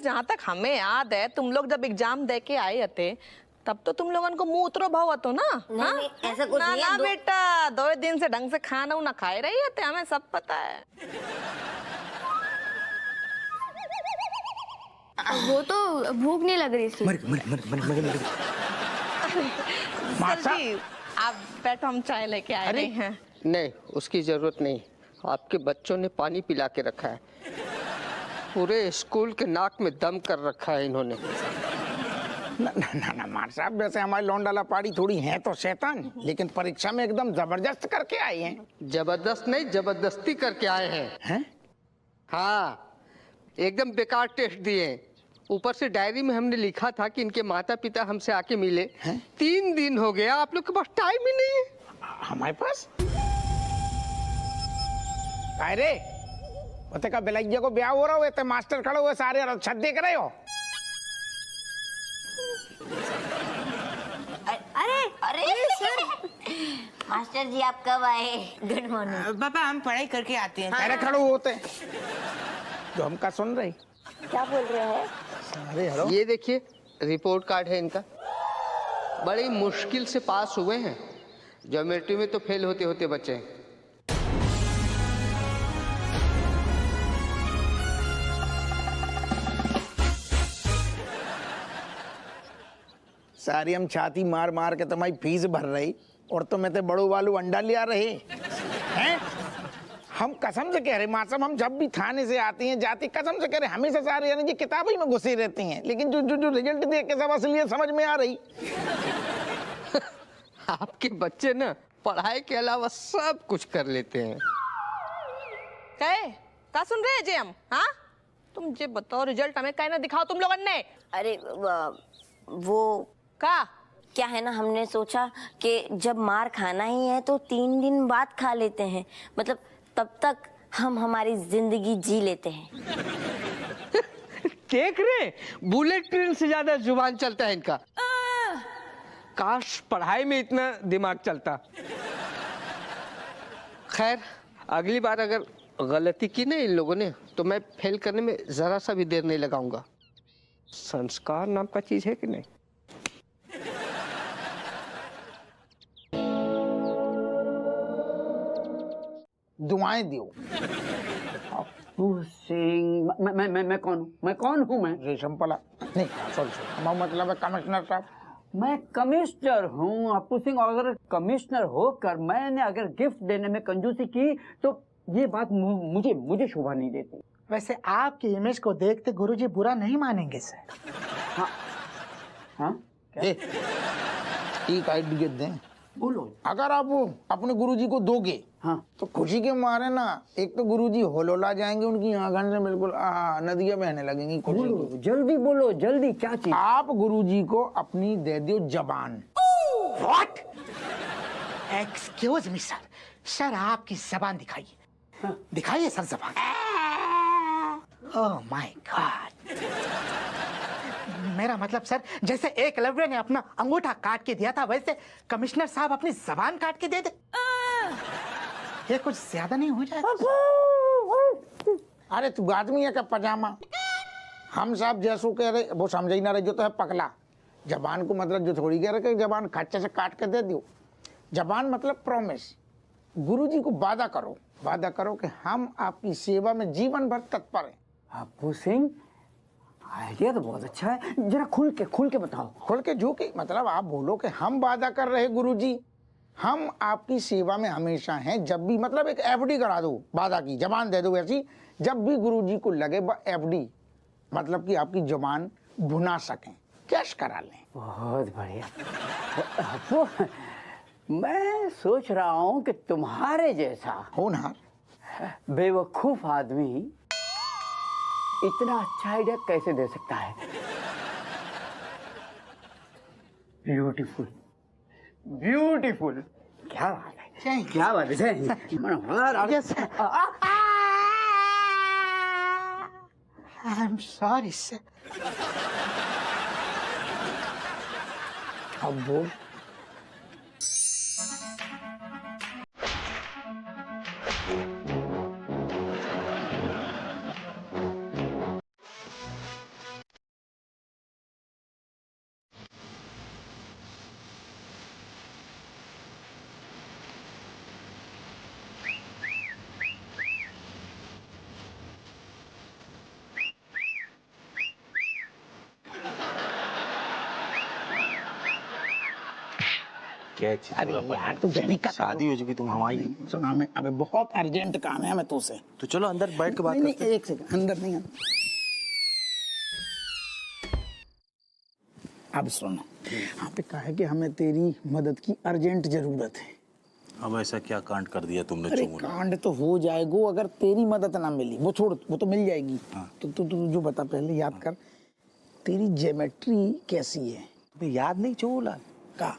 जहाँ तक हमें याद है तुम लोग जब एग्जाम दे के आए थे तब तो तुम लोगों को मुंह उतरो भाव तो ना। नहीं, ऐसा कुछ नहीं है। बेटा 2 दिन से ढंग से खाना ना खाए रही थे, हमें सब पता है। वो तो भूख नहीं लग रही थी। सर जी आप बैठो, हम चाय लेके आए रहे हैं। नहीं, उसकी जरूरत नहीं। आपके बच्चों ने पानी पिला के रखा है, पूरे स्कूल के नाक में दम कर रखा है इन्होंने। ना ना ना ना मार साहब, वैसे हमारी लौंडाला पाड़ी थोड़ी है तो शैतान, लेकिन परीक्षा में एकदम जबरदस्त करके आए हैं। जबरदस्त नहीं, जबरदस्ती करके आए हैं। हाँ, एकदम बेकार टेस्ट दिए। ऊपर से डायरी में हमने लिखा था कि इनके माता पिता हमसे आके मिले। 3 दिन हो गया, आप लोग के पास टाइम ही नहीं है। हमारे पास अरे पता का बिलैया को ब्याह हो रहा हुए थे, मास्टर खड़े हुए सारे छत देख रहे हो। अरे अरे सर, मास्टर जी आप कब आए? Good morning. पापा हम पढ़ाई करके आते हैं। अरे खड़े होते जो हमका सुन रही। क्या बोल रहे हैं? अरे हेलो, ये देखिए रिपोर्ट कार्ड है इनका, बड़ी मुश्किल से पास हुए हैं। ज्योमेट्री में तो फेल होते होते बचे हैं। सारी हम छाती मार मार के तुम्हारी फीस भर रही और तुम्हें तो बड़ो वालू अंडा लिया रहे हैं। हम कसम से कह रहे मासम, हम जब भी थाने से आती हैं जाती कसम से कह रहे हमेशा सारे यानी किताब ही में घुसे रहती हैं, लेकिन जो जो जो रिजल्ट देख के सब असलियत समझ में आ रही। आपके बच्चे ना पढ़ाई के अलावा सब कुछ कर लेते हैं। क्या सुन रहे हैं जे हम? हाँ तुम जे बताओ रिजल्ट हमें कहना दिखाओ तुम लोगों ने। अरे वो क्या है ना, हमने सोचा कि जब मार खाना ही है तो 3 दिन बाद खा लेते हैं, मतलब तब तक हम हमारी जिंदगी जी लेते हैं। देख रहे, बुलेट ट्रेन से ज्यादा जुबान चलता है इनका। काश पढ़ाई में इतना दिमाग चलता। खैर अगली बार अगर गलती की ना इन लोगों ने तो मैं फेल करने में जरा सा भी देर नहीं लगाऊंगा। संस्कार नाम का चीज है कि नहीं? दुआएं दियो। सिंह मैं कौन हूँ? मैं कौन हूँ? मैं रेशम पला नहीं, सॉरी हमारा मतलब है कमिश्नर साहब। मैं कमिश्नर हूँ अपू सिंह, और अगर कमिश्नर होकर मैंने अगर गिफ्ट देने में कंजूसी की तो ये बात मुझे शोभा नहीं देती। वैसे आपकी इमेज को देखते गुरुजी बुरा नहीं मानेंगे सर। हाँ हाँ एक आइडिया दें, बोलो। अगर आप वो अपने गुरुजी को दोगे हाँ तो खुशी के मारे ना एक तो गुरुजी होलोला जाएंगे, उनकी आंखों से बिल्कुल नदियां बहने लगेंगी। बोलो जल्दी, बोलो जल्दी, क्या चीज? आप गुरुजी को अपनी दे दो जबान। What? Excuse me sir, sir आपकी जबान दिखाइए। हाँ। दिखाइए सर जबान। Oh my God. मेरा मतलब सर, जैसे एकलव्य ने अपना अंगूठा काट के दिया था वैसे कमिश्नर साहब अपनी जबान काट के दे दे। ये कुछ ज्यादा नहीं हो जाएगा? अरे तू आदमी है क्या पजामा? हम साहब जैसो कह रहे वो समझ ही ना रहे, जो तो है पकला। जबान को मतलब जो थोड़ी कह रहे कि जबान खच्चे से काट के दे दो। जबान मतलब प्रॉमिस। गुरुजी को वादा करो कि हम आपकी सेवा में जीवन भर तत्पर हैं। अपू सिंह आइडिया तो बहुत अच्छा है, जरा खुल के बताओ। खुल के जो कि मतलब आप बोलो कि हम वादा कर रहे गुरुजी, हम आपकी सेवा में हमेशा हैं। जब भी मतलब एक एफडी करा दो, वादा की जबान दे दो ऐसी, जब भी गुरुजी को लगे वह एफडी मतलब कि आपकी जबान भुना सकें, कैश करा लें। बहुत बढ़िया। अपू मैं सोच रहा हूँ कि तुम्हारे जैसा होनहार बेवकूफ आदमी इतना अच्छा आइडिया कैसे दे सकता है। ब्यूटीफुल ब्यूटीफुल, क्या बात है, क्या बात है। I am sorry sir. अब बोल। कैच। अरे यार तू बहनी का शादी हो चुकी तुम हमारी। सुना मैं, अबे बहुत अर्जेंट काम है हमें तुझसे। तो चलो अंदर बैठ के बात नहीं, करते हैं। एक सेकंड, अंदर नहीं अब सुन, यहाँ पे कहा है कि हमें तेरी मदद की अर्जेंट जरूरत है। अब ऐसा क्या कांड कर दिया तुमने अरे चुमुला? कांड तो हो जाएगा अगर तेरी मदद ना मिली, वो छोड़, वो तो मिल जाएगी। हाँ। तो तू जो बता पहले, याद कर, तेरी ज्योमेट्री कैसी है? तुम्हें याद नहीं चुमुला? का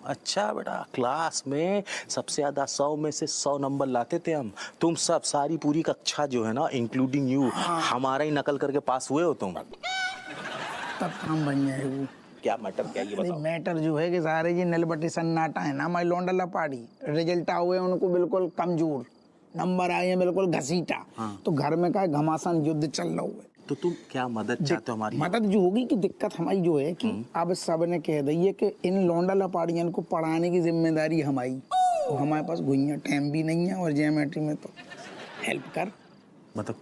अच्छा बेटा, क्लास में सबसे ज्यादा 100 में से 100 नंबर लाते थे हम। तुम सब सारी पूरी कक्षा जो है ना, इंक्लूडिंग यू, हमारा ही नकल करके पास हुए हो तुम। तब काम बन जाएगा। क्या मैटर क्या ये बताओ? मैटर जो है कि सारे ये नलबट्टी सन्नाटा है ना, हमारी लौंडा लपाड़ी, रिजल्ट हुए उनको बिल्कुल कमजोर, नंबर आए हैं बिल्कुल घसीटा। तो घर में का घमासान युद्ध चल रहा हुआ है। तो तुम क्या मदद चाहते हो हमारी? मदद जो होगी कि दिक्कत हमारी जो है कि अब सब ने कह दी है कि इन लौंडा लपाड़ियन को पढ़ाने की जिम्मेदारी हमारी, तो हमारे पास घुइयां टाइम भी नहीं है और ज्योमेट्री में तो हेल्प कर। मतलब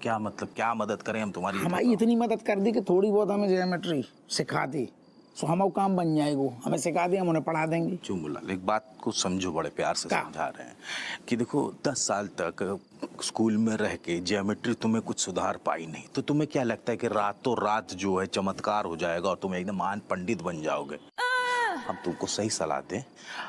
क्या मदद करें हम तुम्हारी? हमारी इतनी मदद कर दी कि थोड़ी बहुत हमें ज्योमेट्री सिखा दी, तो हमारा काम बन जाएगा। हमें सिखा दिया, हम उन्हें पढ़ा देंगे। चुमुला, एक बात को समझो, बड़े प्यार से समझा रहे हैं कि देखो 10 साल तक स्कूल में रह के ज्योमेट्री तुम्हें कुछ सुधार पाई नहीं, तो तुम्हें क्या लगता है कि रातों रात जो है चमत्कार हो जाएगा और तुम एकदम महान पंडित बन जाओगे? हम तुमको सही सलाह दें,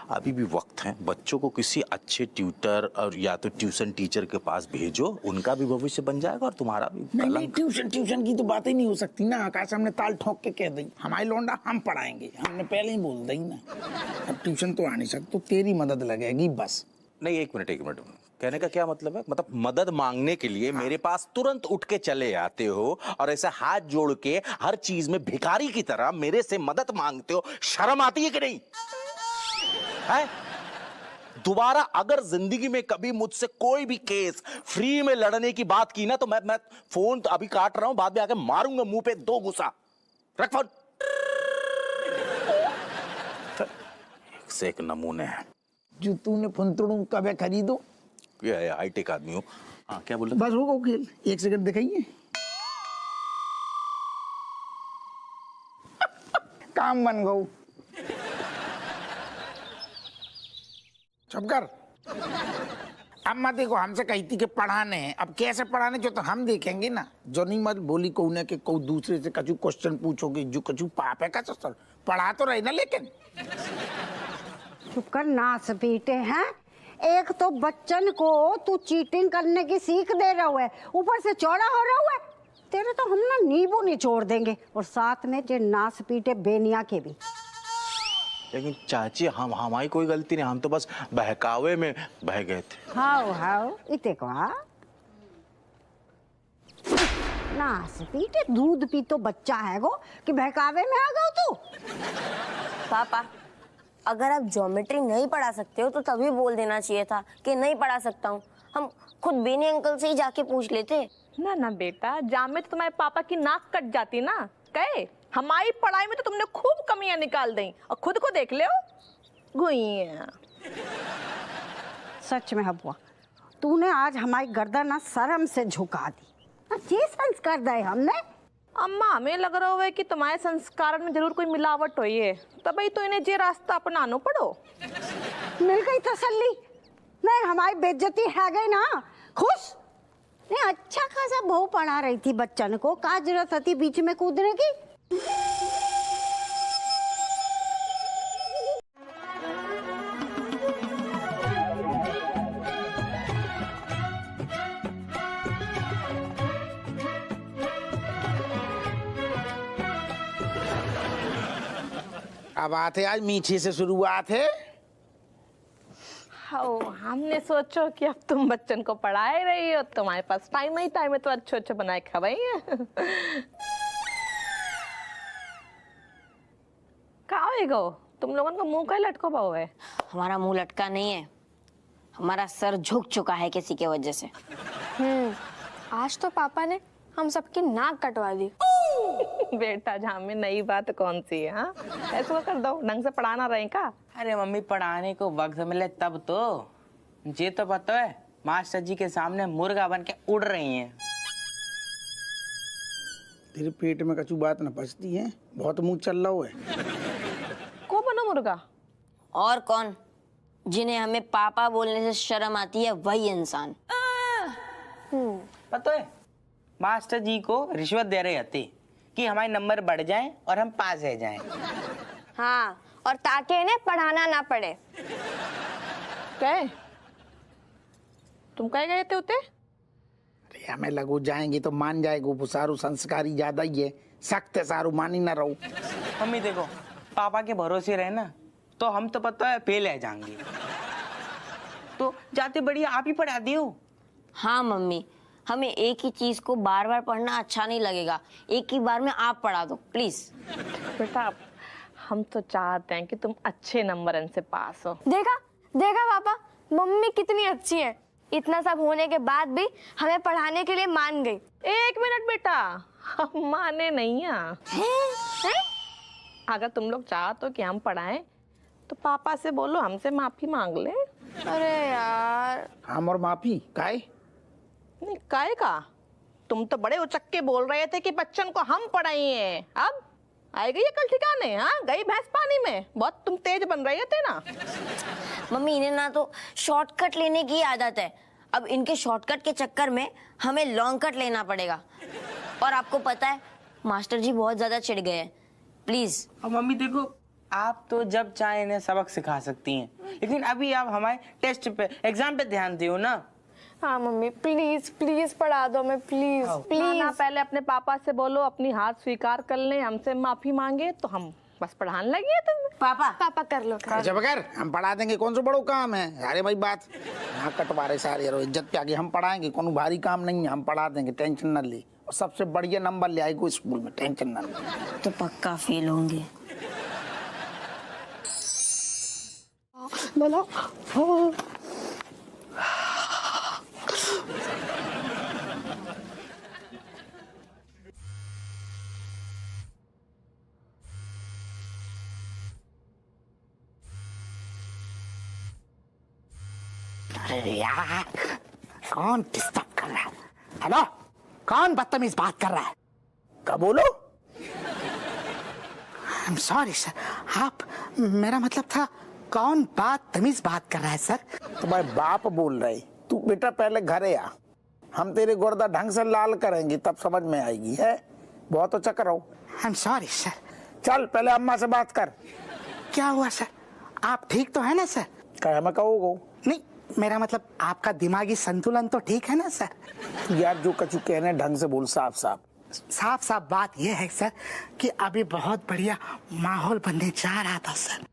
अभी भी वक्त है। बच्चों को किसी अच्छे ट्यूटर और या तो ट्यूशन टीचर के पास भेजो, उनका भी भविष्य बन जाएगा और तुम्हारा भी। नहीं, ट्यूशन की तो बात ही नहीं हो सकती ना। आकाश हमने ताल ठोक के कह दी हमारी लौंडा हम पढ़ाएंगे, हमने पहले ही बोल दी ना। अब ट्यूशन तो आ नहीं सकता, तो तेरी मदद लगेगी बस। नहीं, एक मिनट, कहने का क्या मतलब है? मतलब मदद मांगने के लिए मेरे पास तुरंत उठ के चले आते हो और ऐसे हाथ जोड़ के हर चीज में भिखारी की तरह मेरे से मदद मांगते हो। शर्म आती है कि नहीं है? दोबारा अगर जिंदगी में कभी मुझसे कोई भी केस फ्री में लड़ने की बात की ना, तो मैं फोन अभी काट रहा हूं, बाद में आके मारूंगा मुंह पे 2 गुस्सा। रख फोन। एक से एक नमूने हैं। जो तूने फुंतड़ू कब खरीदो, ये हाईटेक आदमी हो। हाँ, क्या बोल रहे? बस होगा खेल। एक सेकंड दिखाइए। काम बन गो। चुप कर। अब मत देखो, हमसे कही थी कि पढ़ाने हैं, अब कैसे पढ़ाने जो तो हम देखेंगे ना। जो नहीं मत बोली को ने के को दूसरे से कछु क्वेश्चन पूछोगे, जो कछु पाप है का सर पढ़ा तो रही ना। लेकिन चुप कर, नास पीटे हैं। एक तो बच्चन को तू चीटिंग करने की सीख दे रहा है, ऊपर से चौड़ा हो रहा है। तेरे तो हम ना नींबू निचोड़ देंगे, और साथ में जे नास पीटे बेनिया के भी। लेकिन चाची, हमारी कोई गलती नहीं, हम तो बस बहकावे में बह गए थे। हाउ इते को नास पीटे दूध पी तो बच्चा है गो कि बहकावे में आ गए तू। पापा, अगर आप ज्योमेट्री नहीं पढ़ा सकते हो तो तभी बोल देना चाहिए था कि नहीं पढ़ा सकता हूँ। हम खुद बेनी अंकल से ही जाके पूछ लेते। ना बेटा, जाम में तो तुम्हारे पापा की नाक कट जाती ना। कहे हमारी पढ़ाई में तो तुमने खूब कमियां निकाल दी, और खुद को देख ले गुइया। सच में हबुआ, तूने आज हमारी गर्दन ना शर्म से झुका दी। ये संस्कार दे हमने। अम्मा, हमें लग रहा है कि तुम्हारे संस्कार में जरूर कोई मिलावट हुई है, तभी तो इन्हें ये रास्ता अपनानो पड़ो। मिल गई तसल्ली। नहीं, हमारी बेइज्जती है गई ना। खुश नहीं, अच्छा खासा बहू पढ़ा रही थी बच्चन को, का जरूरत थी बीच में कूदने की। अब आते आज मीठे से शुरुआत है। हमने सोचो कि अब तुम बच्चन को पढ़ाए रही हो, तुम्हारे पास टाइम है तो अच्छे बनाए खवाई खाओ। तुम लोगों का मुंह का लटको पाओ है। हमारा मुंह लटका नहीं है, हमारा सर झुक चुका है किसी के वजह से। आज तो पापा ने हम सबकी नाक कटवा दी। बेटा, जहाँ में नई बात कौन सी है? हाँ, ऐसा कर दो, ढंग से पढ़ाना रहे का। अरे मम्मी, पढ़ाने को वक्त मिले तब तो। ये तो पता है, मास्टर जी के सामने मुर्गा बन के उड़ रही हैं। तेरे पेट में कछु बात न पचती है, बहुत मुंह चल रहा है। को बनो मुर्गा? और कौन? जिन्हें हमें पापा बोलने से शर्म आती है वही इंसान। पता है मास्टर जी को रिश्वत दे रहे थे कि हमारे नंबर बढ़ जाएं और हम पास रह जाएं। हाँ, और ताकि इन्हें पढ़ाना ना पड़े। कहे तुम कहे गए थे उते? अरे हमें लगू जाएंगे तो मान जाएगो, वो सारू संस्कारी ज्यादा ही है, सख्त है सारू, मानी ना रहो। मम्मी देखो पापा के भरोसे रहे ना तो हम तो पता है फेल है जाएंगे, तो जाते बढ़िया आप ही पढ़ा दियो। हाँ मम्मी, हमें एक ही चीज को बार बार पढ़ना अच्छा नहीं लगेगा, एक ही बार में आप पढ़ा दो प्लीज। बेटा हम तो चाहते हैं कि तुम अच्छे नंबर से पास हो। देखा देखा पापा, मम्मी कितनी अच्छी है। इतना सब होने के बाद भी हमें पढ़ाने के लिए मान गई। एक मिनट बेटा, हम माने नहीं हैं? अगर तुम लोग चाहते हो कि हम पढ़ाएं तो पापा से बोलो हमसे माफी मांग ले। अरे यार, हम और माफी काहे? नहीं काहे का, तुम तो बड़े उचक्के बोल रहे थे कि बच्चन को हम पढ़ाइए, अब आई गई कल ठिकाने। हाँ गई भैंस पानी में, बहुत तुम तेज बन रहे थे ना। मम्मी इन्हें ना तो शॉर्टकट लेने की आदत है, अब इनके शॉर्टकट के चक्कर में हमें लॉन्ग कट लेना पड़ेगा। और आपको पता है मास्टर जी बहुत ज्यादा चिढ़ गए हैं, प्लीज। और मम्मी देखो आप तो जब चाहे इन्हें सबक सिखा सकती हैं, लेकिन अभी आप हमारे टेस्ट पे एग्जाम पे ध्यान दियो ना। हाँ मम्मी प्लीज प्लीज पढ़ा दो मैं, प्लीज प्लीज। ना पहले अपने पापा से बोलो अपनी हार स्वीकार कर ले, हमसे माफी मांगे तो हम बस पढ़ाने लगी है तुम। पापा कर लो। अच्छा बगैर हम पढ़ा देंगे, कौन सा बड़ो काम है? अरे भाई बात यहाँ कटवा रहे सारे यारो, इज्जत पे आगे हम पढ़ाएंगे, कौन भारी काम नहीं है, हम पढ़ा देंगे, टेंशन न ले। और सबसे बढ़िया नंबर ले आएगो स्कूल में, टेंशन न ले। तो पक्का फेल होंगे। बोलो अरे यार कौन डिस्टर्ब कर रहा है? हेलो, कौन बदतमीज बात कर रहा है? कब बोलो? आई एम सॉरी सर, आप, मेरा मतलब था कौन बदतमीज बात कर रहा है सर? तुम्हारे बाप बोल रहे, तू बेटा पहले घरे आ, हम तेरे गुर्दा ढंग से लाल करेंगे तब समझ में आएगी। है बहुत अच्छा करो। I am sorry sir. चल पहले अम्मा से बात कर। क्या हुआ सर, आप ठीक तो है ना सर? कहे मैं कहोगो? नहीं मेरा मतलब आपका दिमागी संतुलन तो ठीक है ना सर? यार जो कछु कहने ढंग से बोल, साफ साफ। साफ साफ बात यह है सर कि अभी बहुत बढ़िया माहौल बनने जा रहा था सर,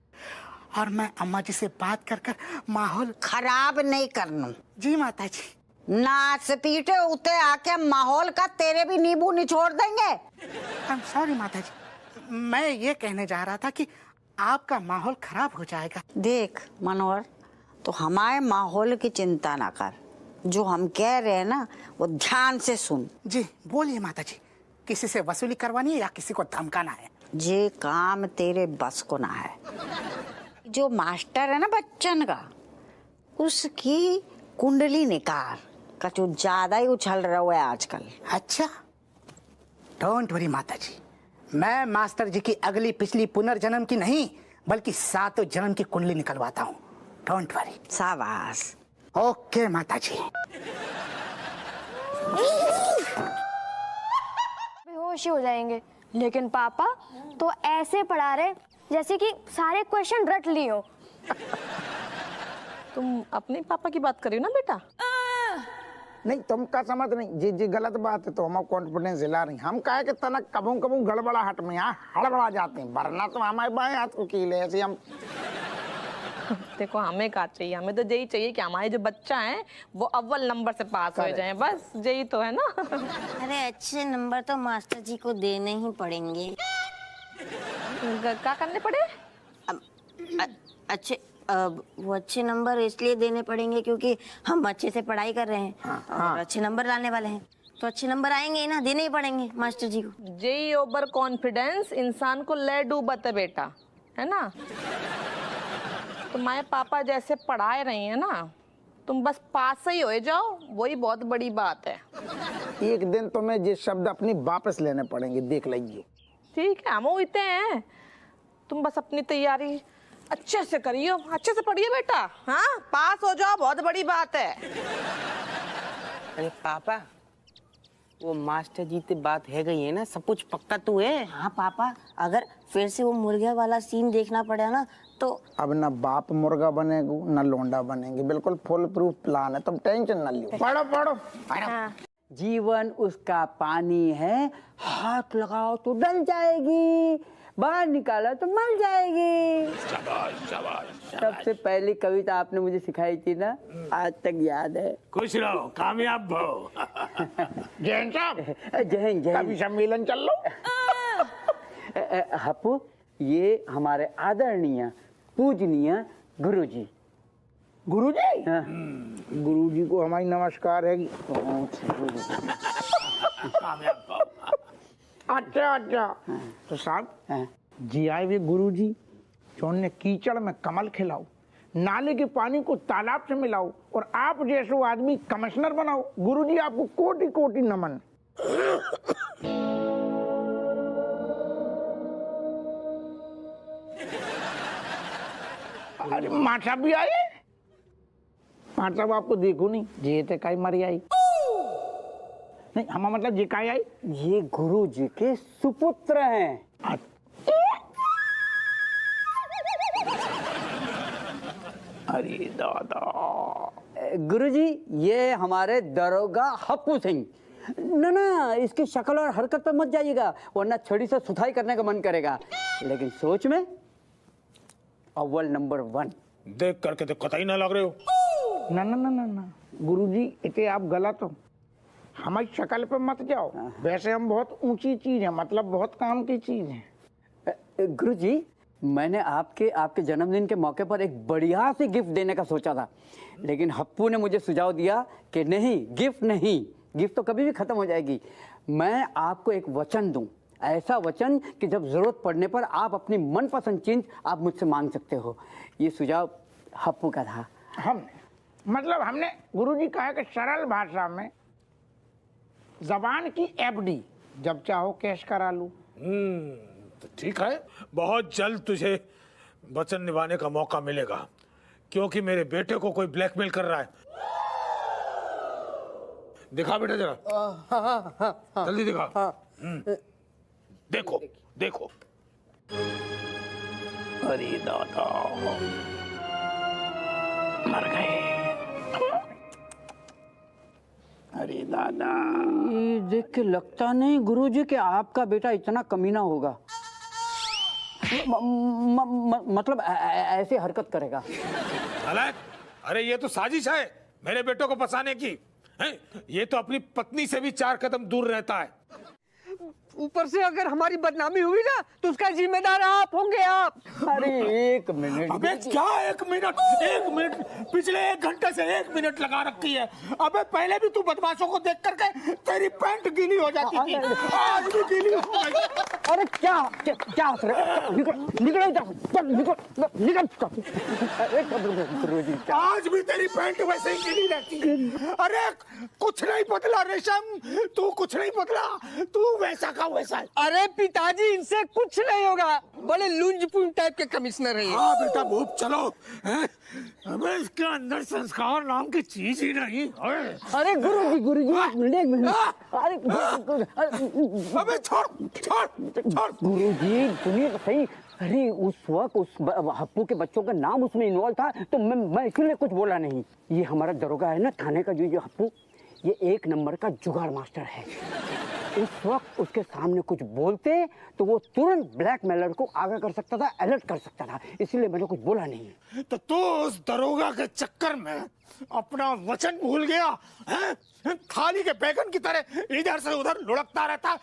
और मैं अम्मा जी से बात कर कर माहौल खराब नहीं करना। जी माता जी। नाच पीटे उते आके माहौल का तेरे भी नींबू निचोड़ देंगे। आई एम सॉरी माता जी, मैं ये कहने जा रहा था कि आपका माहौल खराब हो जाएगा। देख मनोहर, तो हमारे माहौल की चिंता ना कर, जो हम कह रहे हैं ना वो ध्यान से सुन। जी बोलिए माता जी, किसी से वसूली करवानी है या किसी को धमकाना है? ये काम तेरे बस को ना है। जो मास्टर है ना बच्चन का, उसकी कुंडली निकाल, कछु ज्यादा ही उछल रहा है आजकल। अच्छा डोंट वरी माता जी, मैं मास्टर जी की अगली पिछली पुनर्जन्म की नहीं बल्कि 7 जन्म की कुंडली निकलवाता हूँ, डोंट वरी। शाबाश। ओके माता जी। बेहोश ही हो जाएंगे, लेकिन पापा तो ऐसे पढ़ा रहे जैसे कि सारे क्वेश्चन रट लिए हो। तुम अपने पापा की बात करियो ना बेटा। नहीं तुम का समझ नहीं, जी जी गलत बात है तो हम कॉन्फिडेंस हिला रही। हम कहे कि तनक कबू कबू गड़बड़ाहट में यहाँ हड़बड़ा जाते हैं, वरना तो हमारे बाएं हाथ को कीले ऐसे हम। देखो हमें क्या चाहिए, हमें तो यही चाहिए कि हमारे जो बच्चा है वो अव्वल नंबर से पास हो जाए, बस यही तो है ना। अरे अच्छे नंबर तो मास्टर जी को देने ही पड़ेंगे। क्या करने पड़े? अच्छे वो अच्छे नंबर इसलिए देने पड़ेंगे क्योंकि हम अच्छे से पढ़ाई कर रहे हैं और अच्छे नंबर लाने वाले हैं, तो अच्छे नंबर आएंगे ही ना, देने ही पड़ेंगे मास्टर जी को। जेई ओवर कॉन्फिडेंस इंसान को ले डूबत है बेटा, है ना। तुम्हारे पापा जैसे पढ़ाए रही है ना, तुम बस पास ही हो जाओ, वही बहुत बड़ी बात है। एक दिन तुम्हें ये शब्द अपनी वापस लेने पड़ेंगे, देख लीजिए। ठीक है हम उठते हैं, तुम बस अपनी तैयारी अच्छे से करियो, अच्छे से पढ़िए बेटा। हाँ, पास हो जाओ, बहुत बड़ी बात है। अरे पापा, वो मास्टर जी से बात है गई है ना, सब कुछ पक्का तो है। हाँ पापा, अगर फिर से वो मुर्गे वाला सीन देखना पड़ा ना तो अब ना बाप मुर्गा बनेगू ना लोंडा बनेंगे, बिल्कुल फुल प्रूफ प्लान है, तुम टेंशन ना लियो। पढ़ो पढ़ो पढ़ो। जीवन उसका पानी है, हाथ लगाओ तो डल जाएगी, बाहर निकाला तो मर जाएगी। शाबाश शाबाश। सबसे पहली कविता आपने मुझे सिखाई थी ना, आज तक याद है। खुश रहो, कामयाब हो। जैन साहब, जय जय। कवि सम्मेलन चल लो। हप्पू, ये हमारे आदरणीय पूजनीय गुरुजी। गुरुजी? हाँ। गुरुजी को हमारी नमस्कार है। अच्छा अच्छा। तो साहब, जी आए वे गुरुजी जो ने कीचड़ में कमल खिलाओ, नाले के पानी को तालाब से मिलाओ और आप जैसो आदमी कमिश्नर बनाओ। गुरुजी आपको कोटि कोटि नमन। अरे माँ साहब भी आए? माँ साहब आपको देखो नहीं, जे ते काई मरी आई नहीं, हम मतलब ये काई आई? ये गुरु जी के सुपुत्र हैं। अरे दादा। गुरुजी, ये हमारे दरोगा हप्पू सिंह। ना ना, इसकी शक्ल और हरकत पे मत जाइएगा, वरना छड़ी से सुथाई करने का मन करेगा, लेकिन सोच में अव्वल नंबर 1। देख करके तो कतई ना लग रहे हो। ना ना ना ना ना गुरुजी, इतने आप गलत हो, हमारी शक्ल पे मत जाओ। वैसे हम बहुत ऊंची चीज है, मतलब बहुत काम की चीज है। गुरुजी, मैंने आपके जन्मदिन के मौके पर एक बढ़िया सी गिफ्ट देने का सोचा था, लेकिन हप्पू ने मुझे सुझाव दिया कि नहीं, गिफ्ट नहीं, गिफ्ट तो कभी भी खत्म हो जाएगी। मैं आपको एक वचन दूं, ऐसा वचन कि जब जरूरत पड़ने पर आप अपनी मनपसंद चीज आप मुझसे मांग सकते हो। ये सुझाव हप्पू का था। हमने गुरुजी कहा कि सरल भाषा में जबान की एफडी जब चाहो कैश करा लूं। तो ठीक है, बहुत जल्द तुझे वचन निभाने का मौका मिलेगा, क्योंकि मेरे बेटे को कोई ब्लैकमेल कर रहा है। दिखा बेटा जरा, जल्दी दिखा। देखो देखो। अरे दादा, मर गए। अरे दादा, ये देख के लगता नहीं गुरुजी कि आपका बेटा इतना कमीना होगा। मतलब ऐसे हरकत करेगा। अरे ये तो साजिश है मेरे बेटों को फंसाने की। ये तो अपनी पत्नी से भी 4 कदम दूर रहता है। ऊपर से अगर हमारी बदनामी हुई ना तो उसका जिम्मेदार आप होंगे। आप अरे एक मिनट। अबे क्या 1 मिनट? 1 मिनट पिछले 1 घंटे से 1 मिनट लगा रखी है। अबे पहले भी तू बदमाशों को देख करके तेरी पैंट गीली हो जाती थी, आज भी गीली हो गई। अरे क्या क्या क्या निकल। आज भी तेरी पैंट वैसे ही गीली रहती है। अरे कुछ नहीं बदला रेशम, तू कुछ नहीं बदला, तू वैसा का वैसा है। अरे पिताजी, इनसे कुछ नहीं होगा, बड़े लुंजपुन टाइप के कमिश्नर है। हाँ बेटा भूप चलो। अबे इसके अंदर संस्कार नाम की चीज ही नहीं। अरे गुरुजी अबे छोड़ छोड़ छोड़। गुरुजी सुनिए तो सही। अरे उस वक्त उस हप्पू के बच्चों का नाम उसमें इन्वॉल्व था, तो मैं इसलिए कुछ बोला नहीं। ये हमारा दरोगा है ना थाने का, जो हप्पू, ये 1 नंबर का जुगाड़ मास्टर है। उस वक्त उसके सामने कुछ बोलते तो वो तुरंत ब्लैकमेलर को आगाह कर सकता था, अलर्ट कर सकता था, इसलिए मैंने कुछ बोला नहीं। तो तू उस दरोगा के चक्कर में अपना वचन भूल गया है? थाली के बैगन की तरह इधर से उधर लुढ़कता रहता।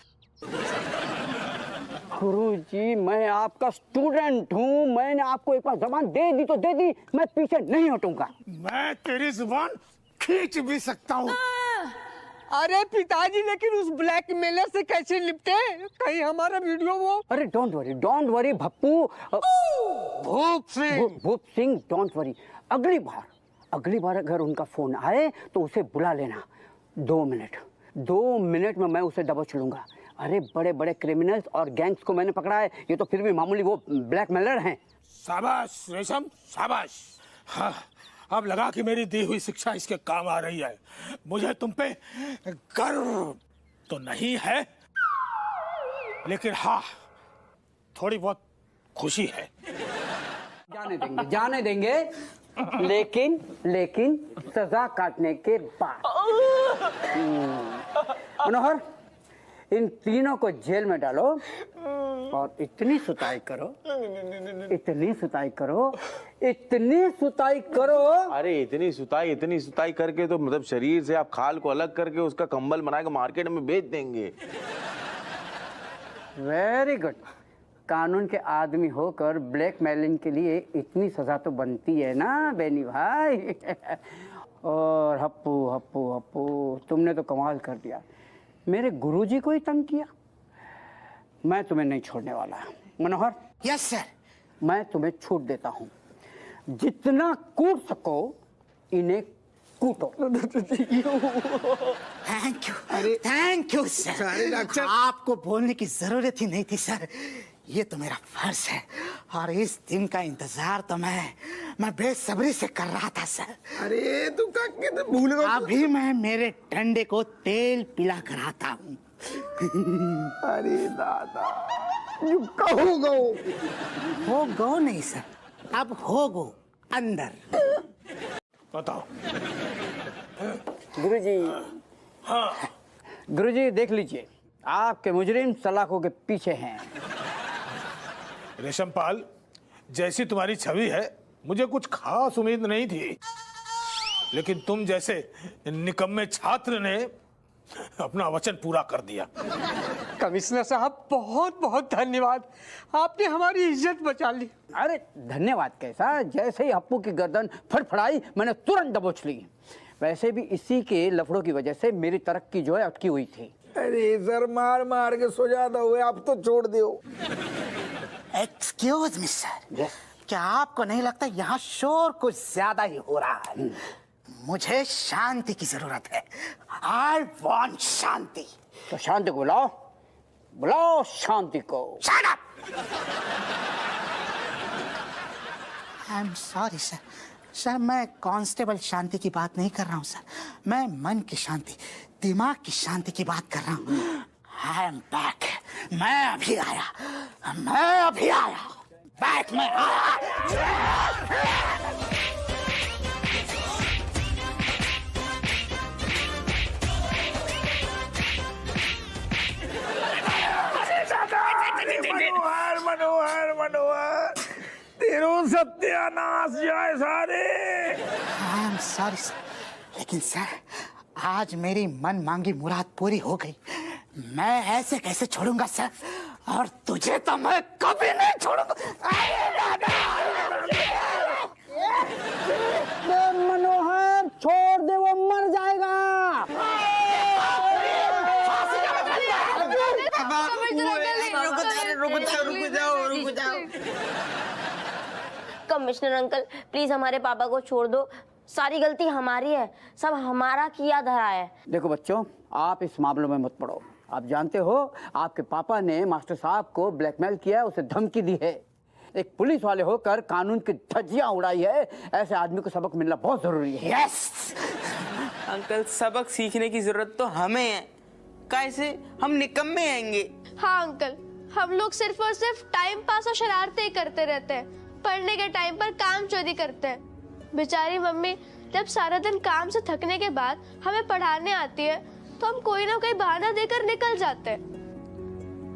गुरुजी, मैं आपका स्टूडेंट हूँ, मैंने आपको एक बार जबान दे दी तो दे दी, मैं पीछे नहीं हटूंगा। मैं तेरी जुबान खींच भी सकता हूँ। अरे पिताजी, लेकिन उस ब्लैकमेलर से कैसे निपटे? कहीं हमारा वीडियो वो। अरे don't worry भप्पू, Bhoop Singh don't worry. अगली बार अगर उनका फोन आए तो उसे बुला लेना। 2 मिनट में मैं उसे दबोच लूंगा। अरे बड़े बड़े क्रिमिनल्स और गैंग्स को मैंने पकड़ा है, ये तो फिर भी मामूली वो ब्लैकमेलर हैं। शाबाश रेशम, शाबाश। हाँ, अब लगा कि मेरी दी हुई शिक्षा इसके काम आ रही है। मुझे तुम पे गर्व तो नहीं है, लेकिन हाँ, थोड़ी बहुत खुशी है। जाने देंगे, लेकिन सजा काटने के बाद। मनोहर, इन तीनों को जेल में डालो और इतनी सुताई करो। अरे इतनी सुताई करके तो मतलब शरीर से आप खाल को अलग करके उसका कंबल बना के मार्केट में बेच देंगे। Very good. कानून के आदमी होकर ब्लैकमेलिंग के लिए इतनी सजा तो बनती है ना बेनी भाई। और हप्पू, तुमने तो कमाल कर दिया, मेरे गुरुजी को ही तंग किया। मैं तुम्हें नहीं छोड़ने वाला। मनोहर, यस सर। मैं तुम्हें छूट देता हूँ, जितना कूट सको इन्हें कूटो। Thank you sir. आपको बोलने की जरूरत ही नहीं थी सर, ये तो मेरा फर्ज है और इस दिन का इंतजार तो मैं बेसब्री से कर रहा था सर। अरे तू क्या भूल गया? अभी मैं मेरे डंडे को तेल पिला कर आता हूँ। अरे दादा, हो गो नहीं सर, अब हो गो अंदर। बताओ गुरुजी। हाँ। गुरुजी देख लीजिए, आपके मुजरिम सलाखों के पीछे हैं। रेशमपाल, जैसी तुम्हारी छवि है मुझे कुछ खास उम्मीद नहीं थी, लेकिन तुम जैसे निकम्मे छात्र ने अपना वचन पूरा कर दिया। कमिश्नर साहब, बहुत बहुत धन्यवाद, आपने हमारी इज्जत बचा ली। अरे धन्यवाद कैसा, जैसे ही हप्पू की गर्दन फड़फड़ाई मैंने तुरंत दबोच ली। वैसे भी इसी के लफड़ों की वजह से मेरी तरक्की जो है अटकी हुई थी। अरे सर, मार के सो जाता हुए आप तो छोड़ दो। एक्सक्यूज मी सर, क्या आपको नहीं लगता यहाँ शोर कुछ ज्यादा ही हो रहा है? मुझे शांति की जरूरत है। आई वॉन्ट शांति। तो शांति को बुलाओ शांति को। Shut up! I'm sorry sir. Sir, मैं कांस्टेबल शांति की बात नहीं कर रहा हूँ सर, मैं मन की शांति, दिमाग की शांति की बात कर रहा हूँ। I am back। मैं अभी आया। बैक में आया। मनोहर, तेरो सत्यानाश जाए सारे। आई एम सॉरी सर, लेकिन सर आज मेरी मन मांगी मुराद पूरी हो गई। मैं ऐसे कैसे छोड़ूंगा सर, और तुझे तो मैं कभी नहीं छोड़ूंगा। मनोहर, छोड़ दे, वो मर जाएगा। रुक जाओ। कमिश्नर अंकल, प्लीज हमारे पापा को छोड़ दो, सारी गलती हमारी है, सब हमारा किया धरा है। देखो बच्चों, आप इस मामलों में मत पड़ो। आप जानते हो आपके पापा ने मास्टर साहब को ब्लैकमेल किया, उसे धमकी दी है। एक पुलिस वाले होकर कानून की धज्जियां उड़ाई है। ऐसे आदमी को सबक मिलना बहुत जरूरी है। यस अंकल, सबक सीखने की जरूरत तो हमें है, कैसे हम निकम्मे आएंगे। हाँ अंकल, हम लोग सिर्फ और सिर्फ टाइम पास और शरारतें करते रहते हैं, पढ़ने के टाइम पर काम चोरी करते हैं। बेचारी मम्मी जब सारा दिन काम से थकने के बाद हमें पढ़ाने आती है तो हम कोई ना कोई बहाना देकर निकल जाते हैं।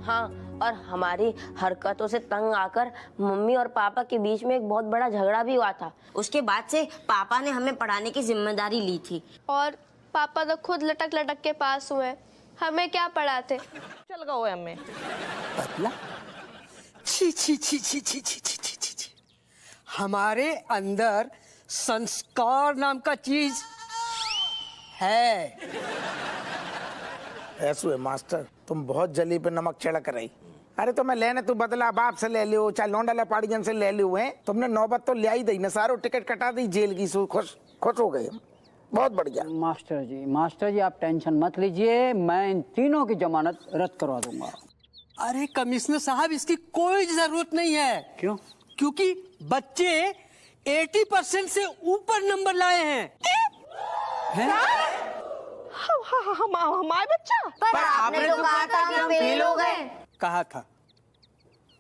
हाँ, और हमारी हरकतों से तंग आकर मम्मी और पापा के बीच में एक बहुत बड़ा झगड़ा भी हुआ था। उसके बाद से पापा ने हमें पढ़ाने की जिम्मेदारी ली थी। और पापा तो खुद लटक लटक के पास हुए, हमें क्या पढ़ाते। चल गए हमें बदला। छी छी छी छी छी छी छी छी छी छी। हमारे अंदर संस्कार नाम का चीज है। ऐसो है मास्टर, तुम बहुत जली पे नमक छिड़क रही। अरे तो मैं लेने तू बदला बाप से ले लियो, चाहे लौंडा लेपाड़ियन से ले लियो है। तुमने नौबत तो ले आई दी ना, सारो टिकट कटा दी जेल की। खुश हो गए, बहुत बढ़िया। मास्टर जी आप टेंशन मत लीजिए, मैं इन तीनों की जमानत रद्द करवा दूंगा। अरे कमिश्नर साहब, इसकी कोई जरूरत नहीं है। क्यों? क्योंकि बच्चे 80% से ऊपर नंबर लाए हैं। हमारे बच्चा पर आपने तो कहा था कि हम फेल हो गए। कहा था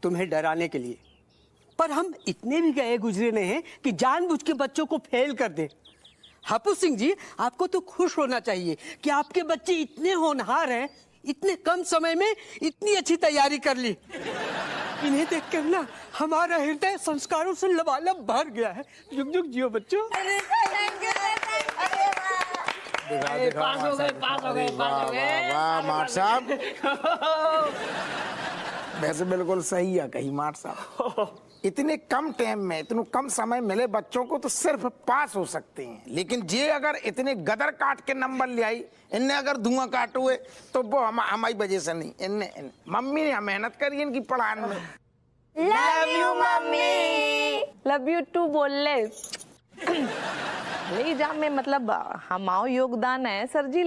तुम्हें डराने के लिए, पर हम इतने भी गए गुजरे नहीं हैं कि जानबूझ के बच्चों को फेल कर दे। हप्पू सिंह जी, आपको तो खुश होना चाहिए कि आपके बच्चे इतने होनहार हैं, इतने कम समय में इतनी अच्छी तैयारी कर ली। इन्हें देखकर ना हमारा हृदय संस्कारों से लबालब भर गया है। जुग जुग जियो बच्चों। पास हो गए, पास हो गए, पास हो गए। वाह मार साहब, वैसे बिल्कुल सही है कही मार साहब। इतने कम टाइम में इतने कम समय मिले बच्चों को तो सिर्फ पास हो सकते हैं, लेकिन जे अगर इतने गदर काट के नंबर ले आई, इनने अगर धुआं काटे हुए तो वो हमारी वजह से नहीं, इनने मम्मी ने मेहनत करी इनकी पढ़ाने में। Love you mummy. Love you too बोल ले। एग्जाम में मतलब हमारा योगदान है सर जी।